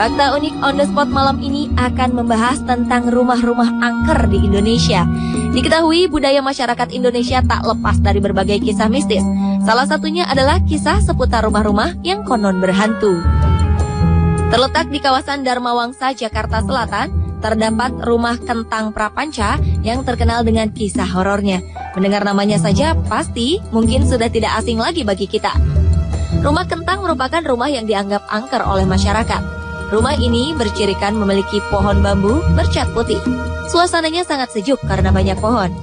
Fakta unik on the spot malam ini akan membahas tentang rumah-rumah angker di Indonesia. Diketahui budaya masyarakat Indonesia tak lepas dari berbagai kisah mistis. Salah satunya adalah kisah seputar rumah-rumah yang konon berhantu. Terletak di kawasan Dharma Wangsa, Jakarta Selatan, terdapat rumah Kentang Prapanca yang terkenal dengan kisah horornya. Mendengar namanya saja pasti mungkin sudah tidak asing lagi bagi kita. Rumah Kentang merupakan rumah yang dianggap angker oleh masyarakat. Rumah ini bercirikan memiliki pohon bambu bercat putih. Suasananya sangat sejuk karena banyak pohon.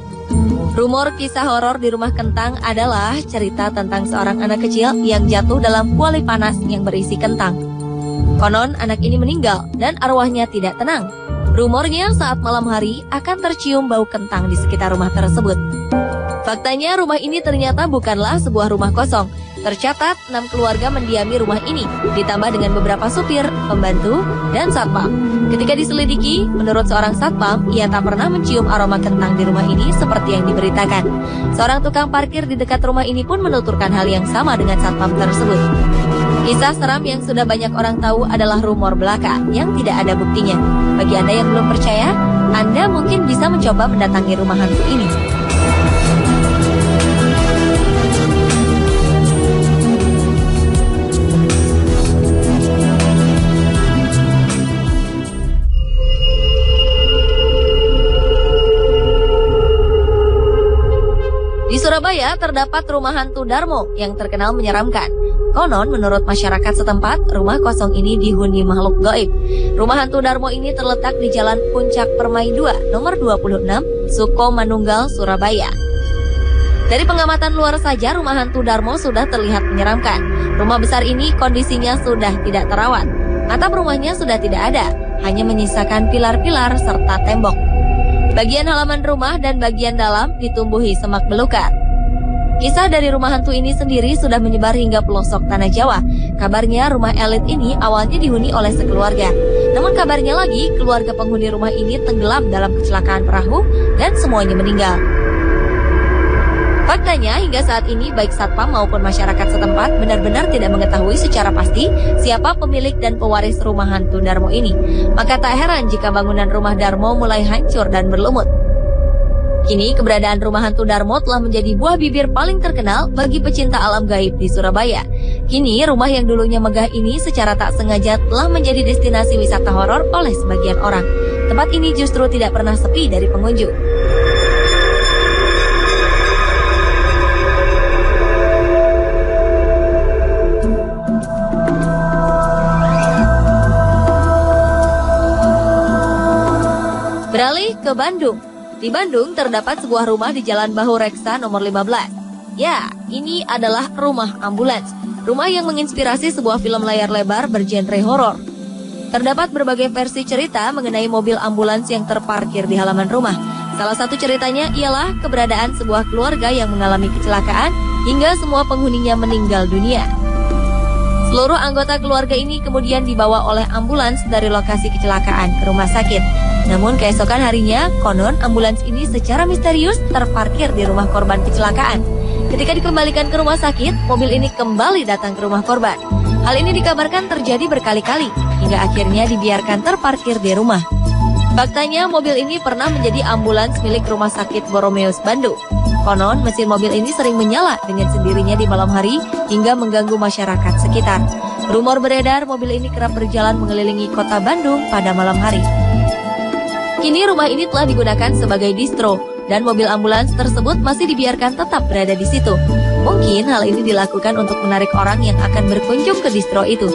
Rumor kisah horor di rumah Kentang adalah cerita tentang seorang anak kecil yang jatuh dalam kuali panas yang berisi kentang. Konon anak ini meninggal dan arwahnya tidak tenang. Rumornya saat malam hari akan tercium bau kentang di sekitar rumah tersebut. Faktanya rumah ini ternyata bukanlah sebuah rumah kosong. Tercatat 6 keluarga mendiami rumah ini, ditambah dengan beberapa supir, pembantu, dan satpam. Ketika diselidiki, menurut seorang satpam, ia tak pernah mencium aroma kentang di rumah ini seperti yang diberitakan. Seorang tukang parkir di dekat rumah ini pun menuturkan hal yang sama dengan satpam tersebut. Kisah seram yang sudah banyak orang tahu adalah rumor belaka yang tidak ada buktinya. Bagi Anda yang belum percaya, Anda mungkin bisa mencoba mendatangi rumah hantu ini. Di Surabaya terdapat rumah hantu Darmo yang terkenal menyeramkan. Konon menurut masyarakat setempat, rumah kosong ini dihuni makhluk gaib. Rumah hantu Darmo ini terletak di Jalan Puncak Permai 2, nomor 26, Suko Manunggal, Surabaya. Dari pengamatan luar saja, rumah hantu Darmo sudah terlihat menyeramkan. Rumah besar ini kondisinya sudah tidak terawat. Atap rumahnya sudah tidak ada, hanya menyisakan pilar-pilar serta tembok. Bagian halaman rumah dan bagian dalam ditumbuhi semak belukar. Kisah dari rumah hantu ini sendiri sudah menyebar hingga pelosok tanah Jawa. Kabarnya rumah elit ini awalnya dihuni oleh sekeluarga. Namun kabarnya lagi keluarga penghuni rumah ini tenggelam dalam kecelakaan perahu dan semuanya meninggal. Faktanya hingga saat ini baik satpam maupun masyarakat setempat benar-benar tidak mengetahui secara pasti siapa pemilik dan pewaris rumah hantu Darmo ini. Maka tak heran jika bangunan rumah Darmo mulai hancur dan berlumut. Kini keberadaan rumah hantu Darmo telah menjadi buah bibir paling terkenal bagi pecinta alam gaib di Surabaya. Kini rumah yang dulunya megah ini secara tak sengaja telah menjadi destinasi wisata horor oleh sebagian orang. Tempat ini justru tidak pernah sepi dari pengunjung. Beralih ke Bandung. Di Bandung terdapat sebuah rumah di Jalan Bahu Reksa nomor 15. Ya, ini adalah rumah ambulans. Rumah yang menginspirasi sebuah film layar lebar bergenre horor. Terdapat berbagai versi cerita mengenai mobil ambulans yang terparkir di halaman rumah. Salah satu ceritanya ialah keberadaan sebuah keluarga yang mengalami kecelakaan hingga semua penghuninya meninggal dunia. Seluruh anggota keluarga ini kemudian dibawa oleh ambulans dari lokasi kecelakaan ke rumah sakit. Namun keesokan harinya, konon ambulans ini secara misterius terparkir di rumah korban kecelakaan. Ketika dikembalikan ke rumah sakit, mobil ini kembali datang ke rumah korban. Hal ini dikabarkan terjadi berkali-kali, hingga akhirnya dibiarkan terparkir di rumah. Faktanya, mobil ini pernah menjadi ambulans milik Rumah Sakit Boromeus Bandung. Konon, mesin mobil ini sering menyala dengan sendirinya di malam hari hingga mengganggu masyarakat sekitar. Rumor beredar, mobil ini kerap berjalan mengelilingi kota Bandung pada malam hari. Kini rumah ini telah digunakan sebagai distro dan mobil ambulans tersebut masih dibiarkan tetap berada di situ. Mungkin hal ini dilakukan untuk menarik orang yang akan berkunjung ke distro itu.